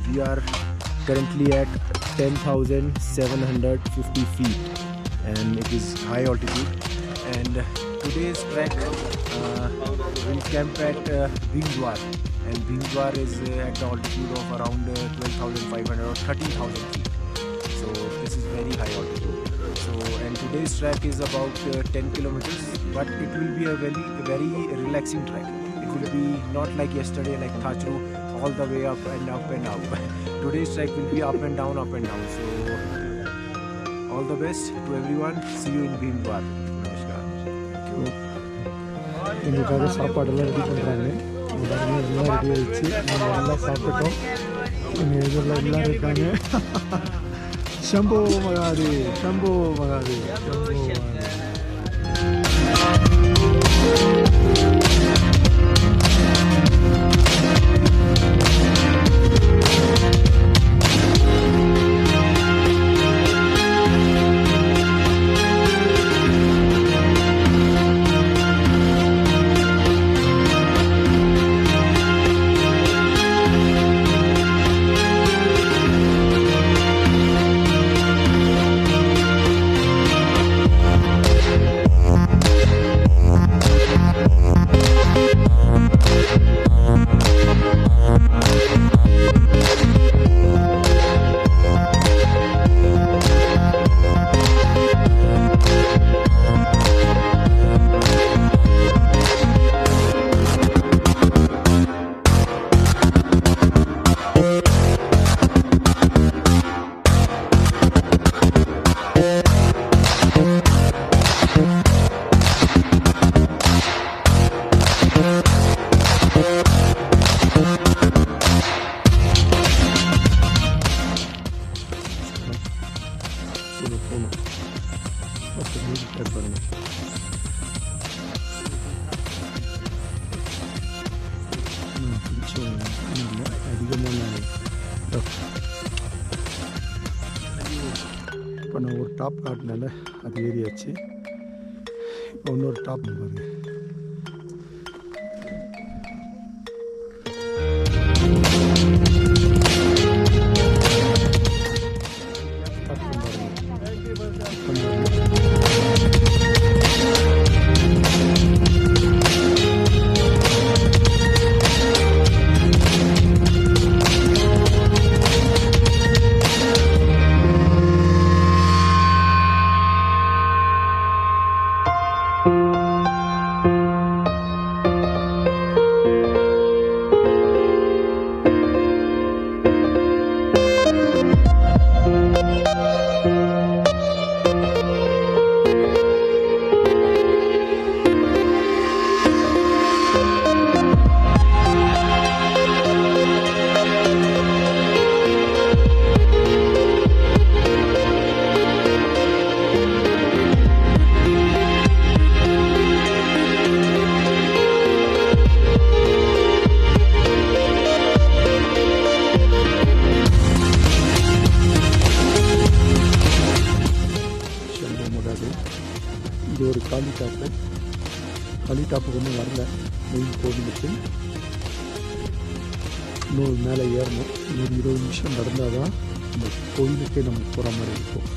We are currently at 10,750 feet and it is high altitude. And today's trek will camp at Bhimdwar, and Bhimdwar is at the altitude of around 12,500 or 13,000 feet. So this is very high altitude. So and today's trek is about 10 kilometers, but it will be a very relaxing trek. It will be not like yesterday, like Thachru, all the way up and up and up. Today's trek will be up and down, up and down. So all the best to everyone. See you in Bhimdwar. Namaskar. எங்களுக்காக சாப்பாடெல்லாம் ready பண்ணுறாங்க. எல்லாருமே எல்லாம் ready ஆகிடுச்சு. நம்ம நல்லா சாப்பிட்டோம். எங்கள் எதிரில் எல்லாம் இருக்காங்க. शंभो महादेव, शंभो महादेव, शंभो महादेव. இப்போ நான் ஒரு டாப் காட்டினால அது ஏறியாச்சு. இப்போ இன்னொரு டாப் பாருங்க. இது ஒரு காலி டாப்புக்கு ஒன்றும் வரல. மெயின் கோவிலுக்கு இன்னொரு மேலே ஏறணும். இன்னொரு 20 நிமிஷம் நடந்தால் தான் இந்த கோவிலுக்கே நம்ம போகிற மாதிரி இருக்கும்.